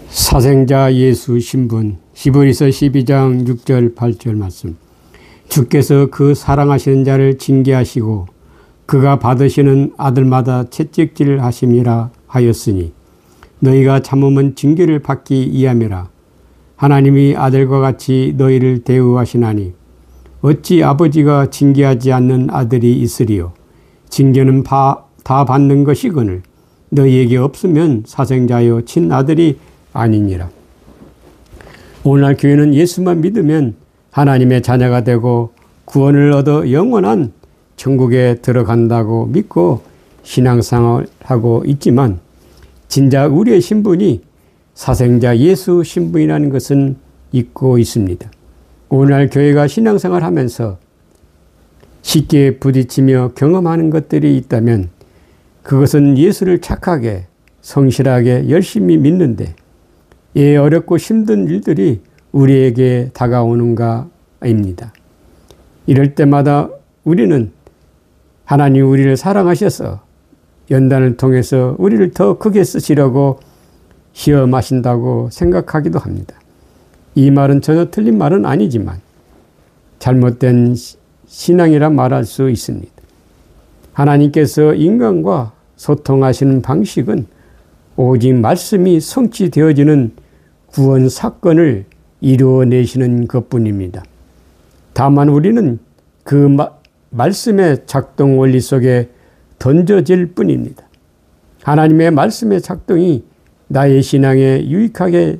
사생자 예수 신분 히브리서 12장 6절 8절 말씀. 주께서 그 사랑하시는 자를 징계하시고 그가 받으시는 아들마다 채찍질 하심이라 하였으니 너희가 참으면 징계를 받기 이함이라. 하나님이 아들과 같이 너희를 대우하시나니 어찌 아버지가 징계하지 않는 아들이 있으리요. 징계는 다 받는 것이거늘 너희에게 없으면 사생자여 친아들이 아니니라. 오늘날 교회는 예수만 믿으면 하나님의 자녀가 되고 구원을 얻어 영원한 천국에 들어간다고 믿고 신앙생활을 하고 있지만 진작 우리의 신분이 사생자 예수 신분이라는 것은 잊고 있습니다. 오늘날 교회가 신앙생활을 하면서 쉽게 부딪히며 경험하는 것들이 있다면 그것은 예수를 착하게 성실하게 열심히 믿는데 어렵고 힘든 일들이 우리에게 다가오는가입니다. 이럴 때마다 우리는 하나님 우리를 사랑하셔서 연단을 통해서 우리를 더 크게 쓰시려고 시험하신다고 생각하기도 합니다. 이 말은 전혀 틀린 말은 아니지만 잘못된 신앙이라 말할 수 있습니다. 하나님께서 인간과 소통하시는 방식은 오직 말씀이 성취되어지는 구원 사건을 이루어내시는 것뿐입니다. 다만 우리는 그 말씀의 작동 원리 속에 던져질 뿐입니다. 하나님의 말씀의 작동이 나의 신앙에 유익하게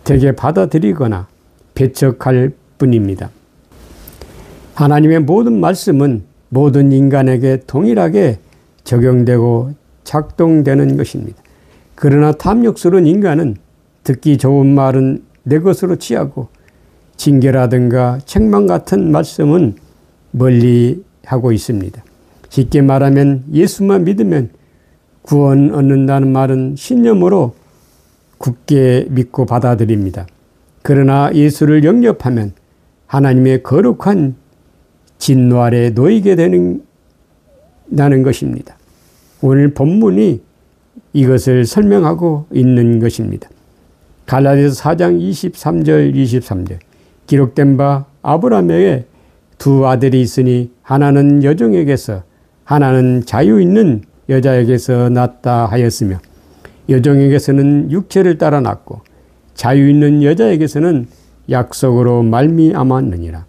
되게 받아들이거나 배척할 뿐입니다. 하나님의 모든 말씀은 모든 인간에게 동일하게 적용되고 작동되는 것입니다. 그러나 탐욕스러운 인간은 듣기 좋은 말은 내 것으로 취하고 징계라든가 책망 같은 말씀은 멀리 하고 있습니다. 쉽게 말하면 예수만 믿으면 구원 얻는다는 말은 신념으로 굳게 믿고 받아들입니다. 그러나 예수를 영접하면 하나님의 거룩한 진노 아래 놓이게 된다는 것입니다. 오늘 본문이 이것을 설명하고 있는 것입니다. 갈라디아서 4장 23절 23절 기록된 바 아브라함에게 두 아들이 있으니 하나는 여종에게서 하나는 자유 있는 여자에게서 낳았다 하였으며 여종에게서는 육체를 따라 낳고 자유 있는 여자에게서는 약속으로 말미암았느니라.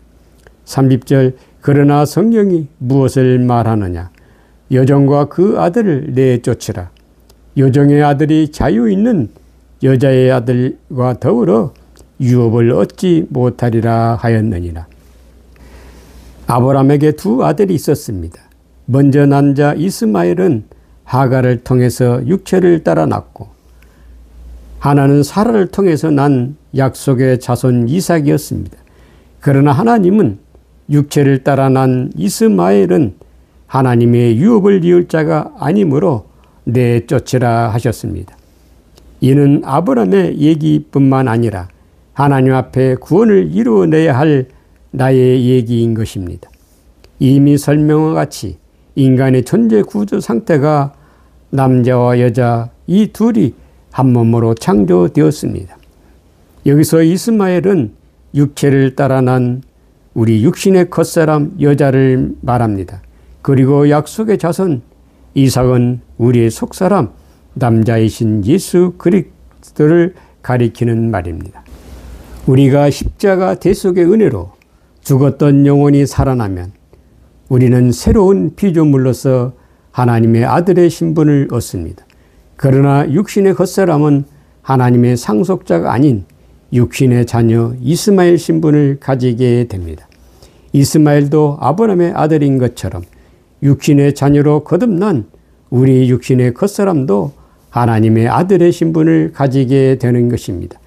30절 그러나 성경이 무엇을 말하느냐 여종과 그 아들을 내쫓으라. 여종의 아들이 자유 있는 여자의 아들과 더불어 유업을 얻지 못하리라 하였느니라. 아브라함에게 두 아들이 있었습니다. 먼저 난 자 이스마엘은 하갈을 통해서 육체를 따라 낳고 하나는 사라를 통해서 난 약속의 자손 이삭이었습니다. 그러나 하나님은 육체를 따라 난 이스마엘은 하나님의 유업을 이을 자가 아니므로 내쫓으라 하셨습니다. 이는 아브라함의 얘기뿐만 아니라 하나님 앞에 구원을 이루어내야 할 나의 얘기인 것입니다. 이미 설명과 같이 인간의 존재 구조 상태가 남자와 여자 이 둘이 한 몸으로 창조되었습니다. 여기서 이스마엘은 육체를 따라 난 우리 육신의 겉사람 여자를 말합니다. 그리고 약속의 자손 이삭은 우리의 속사람 남자이신 예수 그리스도를 가리키는 말입니다. 우리가 십자가 대속의 은혜로 죽었던 영혼이 살아나면 우리는 새로운 피조물로서 하나님의 아들의 신분을 얻습니다. 그러나 육신의 겉사람은 하나님의 상속자가 아닌 육신의 자녀 이스마엘 신분을 가지게 됩니다. 이스마엘도 아브라함의 아들인 것처럼 육신의 자녀로 거듭난 우리 육신의 겉사람도 하나님의 아들의 신분을 가지게 되는 것입니다.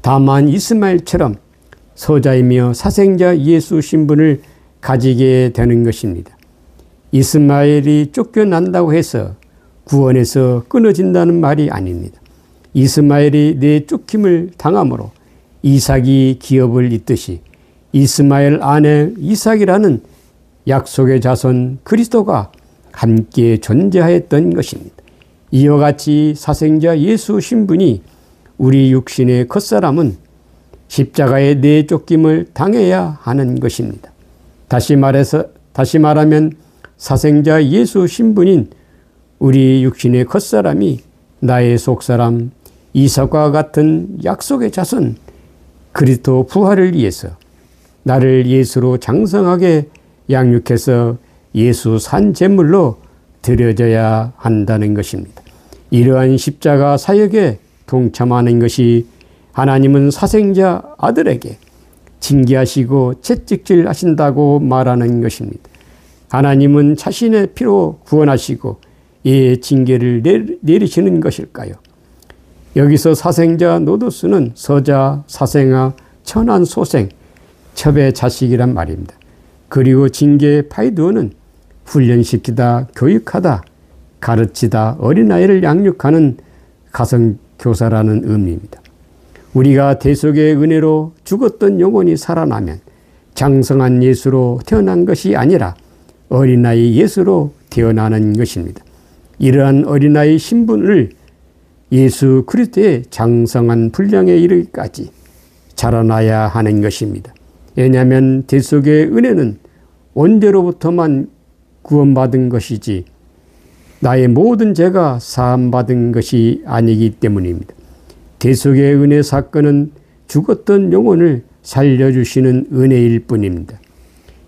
다만 이스마엘처럼 소자이며 사생자 예수 신분을 가지게 되는 것입니다. 이스마엘이 쫓겨난다고 해서 구원에서 끊어진다는 말이 아닙니다. 이스마엘이 내쫓김을 당함으로 이삭이 기업을 잇듯이 이스마엘 아내 이삭이라는 약속의 자손 그리스도가 함께 존재하였던 것입니다. 이와 같이 사생자 예수 신분이 우리 육신의 겉사람은 십자가에 내쫓김을 당해야 하는 것입니다. 다시 말하면 사생자 예수 신분인 우리 육신의 겉사람이 나의 속사람 이삭과 같은 약속의 자손 그리스도 부활을 위해서 나를 예수로 장성하게 양육해서 예수 산 제물로 드려져야 한다는 것입니다. 이러한 십자가 사역에 동참하는 것이 하나님은 사생자 아들에게 징계하시고 채찍질 하신다고 말하는 것입니다. 하나님은 자신의 피로 구원하시고 이 징계를 내리시는 것일까요? 여기서 사생자 노도스는 서자, 사생아, 천한 소생, 첩의 자식이란 말입니다. 그리고 징계 파이드어는 훈련시키다, 교육하다, 가르치다, 어린아이를 양육하는 가정교사라는 의미입니다. 우리가 대속의 은혜로 죽었던 영혼이 살아나면 장성한 예수로 태어난 것이 아니라 어린아이 예수로 태어나는 것입니다. 이러한 어린아이 신분을 예수 그리스도의 장성한 분량에 이르기까지 자라나야 하는 것입니다. 왜냐하면 대속의 은혜는 원죄로부터만 구원받은 것이지 나의 모든 죄가 사함받은 것이 아니기 때문입니다. 대속의 은혜 사건은 죽었던 영혼을 살려주시는 은혜일 뿐입니다.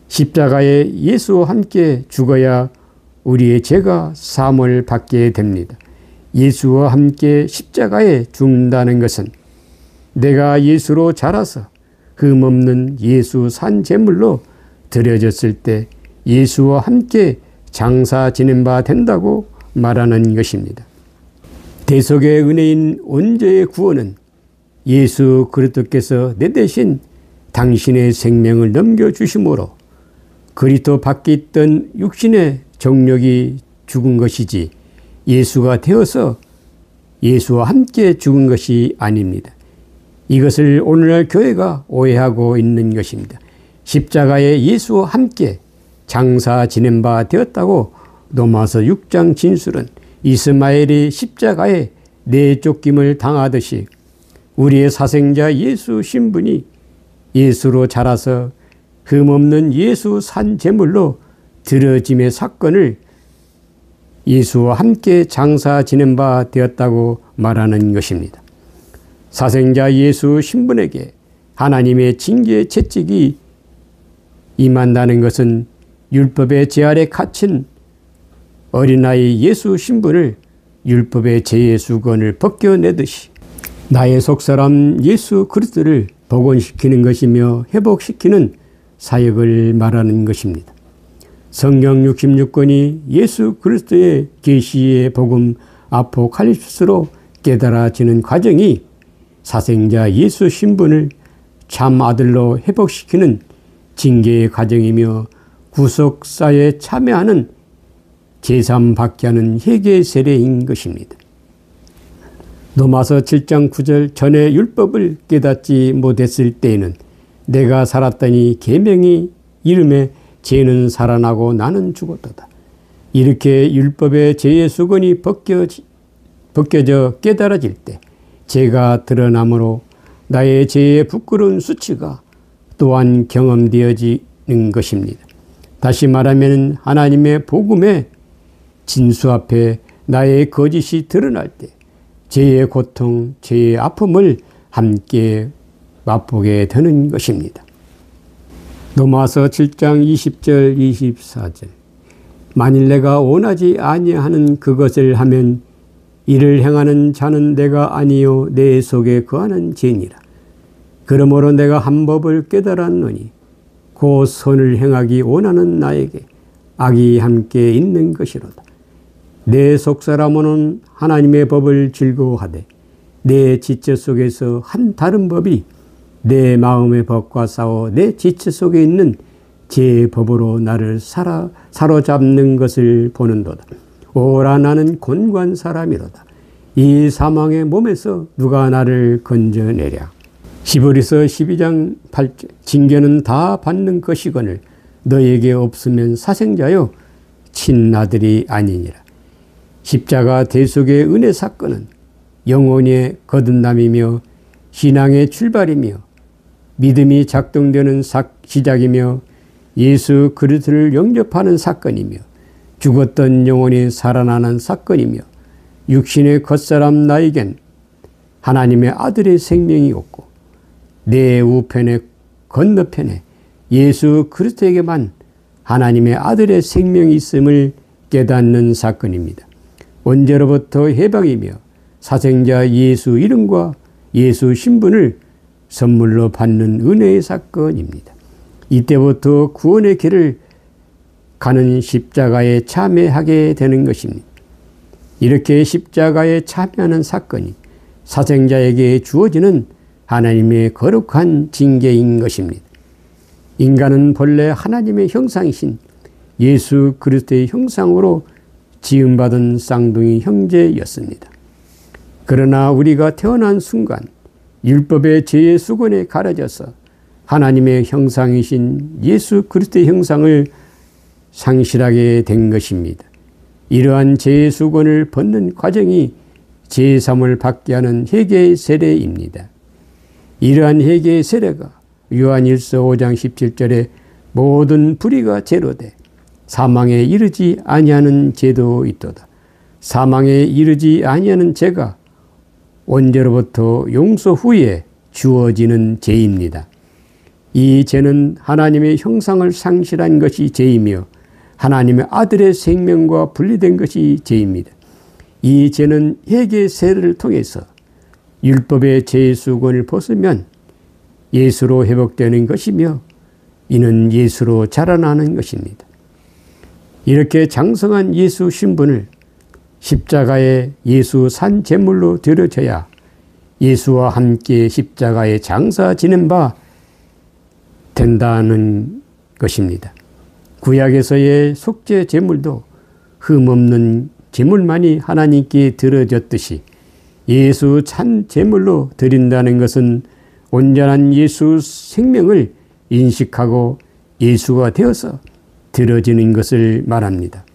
십자가에 예수와 함께 죽어야 우리의 죄가 사함을 받게 됩니다. 예수와 함께 십자가에 죽는다는 것은 내가 예수로 자라서 흠없는 예수 산 제물로 드려졌을 때 예수와 함께 장사 지낸 바 된다고 말하는 것입니다. 대속의 은혜인 원죄의 구원은 예수 그리스도께서 내 대신 당신의 생명을 넘겨주심으로 그리스도 밖에 있던 육신의 정욕이 죽은 것이지 예수가 되어서 예수와 함께 죽은 것이 아닙니다. 이것을 오늘날 교회가 오해하고 있는 것입니다. 십자가에 예수와 함께 장사 지낸 바 되었다고 로마서 6장 진술은 이스마엘이 십자가에 내쫓김을 당하듯이 우리의 사생자 예수 신분이 예수로 자라서 흠없는 예수 산 제물로 드려짐의 사건을 예수와 함께 장사 지낸 바 되었다고 말하는 것입니다. 사생자 예수 신분에게 하나님의 징계의 채찍이 임한다는 것은 율법의 제 아래 갇힌 어린아이 예수 신분을 율법의 죄의 수건을 벗겨내듯이 나의 속사람 예수 그리스도를 복원시키는 것이며 회복시키는 사역을 말하는 것입니다. 성경 66권이 예수 그리스도의 계시의 복음 아포칼립스로 깨달아지는 과정이 사생자 예수 신분을 참 아들로 회복시키는 징계의 과정이며 구속사에 참여하는 제3받게 하는 회개 세례인 것입니다. 로마서 7장 9절 전에 율법을 깨닫지 못했을 때에는 내가 살았더니 계명이 이름에 죄는 살아나고 나는 죽었도다. 이렇게 율법의 죄의 수건이 벗겨져 깨달아질 때 죄가 드러나므로 나의 죄의 부끄러운 수치가 또한 경험되어지는 것입니다. 다시 말하면 하나님의 복음의 진수 앞에 나의 거짓이 드러날 때 죄의 고통, 죄의 아픔을 함께 맛보게 되는 것입니다. 로마서 7장 20절 24절 만일 내가 원하지 아니하는 그것을 하면 이를 행하는 자는 내가 아니요 내 속에 거하는 죄니라. 그러므로 내가 한 법을 깨달았노니 그 선을 행하기 원하는 나에게 악이 함께 있는 것이로다. 내 속사람은 하나님의 법을 즐거워하되 내 지체 속에서 한 다른 법이 내 마음의 법과 싸워 내 지체 속에 있는 제 법으로 나를 사로잡는 것을 보는도다. 오라 나는 곤고한 사람이로다. 이 사망의 몸에서 누가 나를 건져내랴. 히브리서 12장 8절 징계는 다 받는 것이거늘 너에게 없으면 사생자요 친아들이 아니니라. 십자가 대속의 은혜 사건은 영혼의 거듭남이며 신앙의 출발이며 믿음이 작동되는 시작이며 예수 그리스도를 영접하는 사건이며 죽었던 영혼이 살아나는 사건이며 육신의 겉사람 나에겐 하나님의 아들의 생명이 없고 내 우편의 건너편에 예수 그리스도에게만 하나님의 아들의 생명이 있음을 깨닫는 사건입니다. 원죄로부터 해방이며 사생자 예수 이름과 예수 신분을 선물로 받는 은혜의 사건입니다. 이때부터 구원의 길을 가는 십자가에 참여하게 되는 것입니다. 이렇게 십자가에 참여하는 사건이 사생자에게 주어지는 하나님의 거룩한 징계인 것입니다. 인간은 본래 하나님의 형상이신 예수 그리스도의 형상으로 지음받은 쌍둥이 형제였습니다. 그러나 우리가 태어난 순간 율법의 죄의 수건에 가려져서 하나님의 형상이신 예수 그리스도의 형상을 상실하게 된 것입니다. 이러한 죄의 수건을 벗는 과정이 제사함을 받게 하는 회개의 세례입니다. 이러한 회개의 세례가 요한일서 5장 17절에 모든 불의가 제로돼 사망에 이르지 아니하는 죄도 있도다. 사망에 이르지 아니하는 죄가 원죄로부터 용서 후에 주어지는 죄입니다. 이 죄는 하나님의 형상을 상실한 것이 죄이며 하나님의 아들의 생명과 분리된 것이 죄입니다. 이 죄는 회개의 세례를 통해서 율법의 죄의 수건을 벗으면 예수로 회복되는 것이며 이는 예수로 자라나는 것입니다. 이렇게 장성한 예수 신분을 십자가에 예수 산 제물로 드려져야 예수와 함께 십자가에 장사 지낸 바 된다는 것입니다. 구약에서의 속죄 제물도 흠없는 제물만이 하나님께 드려졌듯이 예수 산 제물로 드린다는 것은 온전한 예수 생명을 인식하고 예수가 되어서 드려지는 것을 말합니다.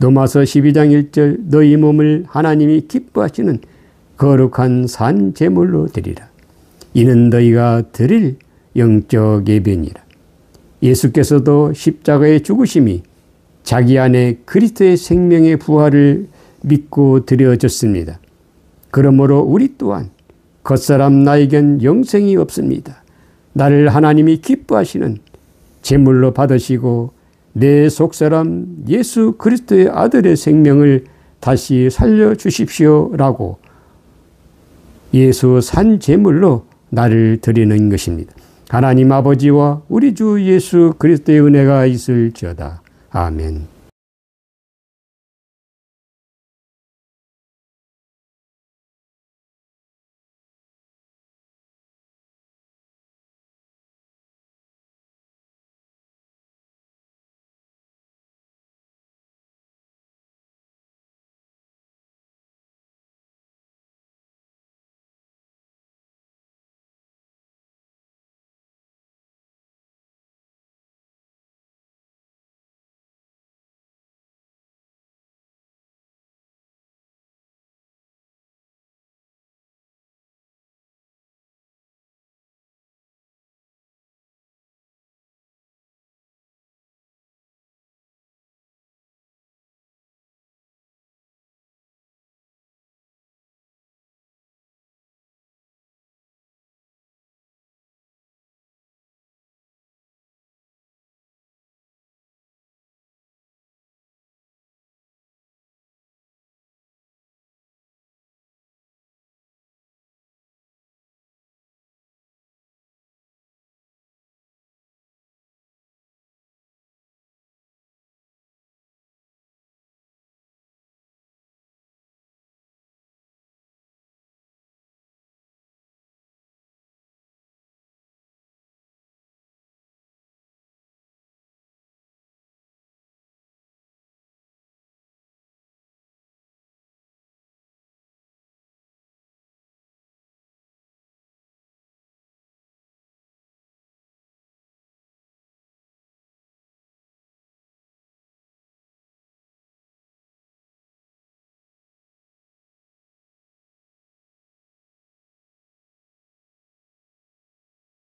로마서 12장 1절 너희 몸을 하나님이 기뻐하시는 거룩한 산 제물로 드리라. 이는 너희가 드릴 영적 예배니라. 예수께서도 십자가의 죽으심이 자기 안에 그리스도의 생명의 부활을 믿고 드려졌습니다. 그러므로 우리 또한 겉사람 나에겐 영생이 없습니다. 나를 하나님이 기뻐하시는 제물로 받으시고 내 속사람 예수 그리스도의 아들의 생명을 다시 살려주십시오라고 예수 산 제물로 나를 드리는 것입니다. 하나님 아버지와 우리 주 예수 그리스도의 은혜가 있을지어다. 아멘.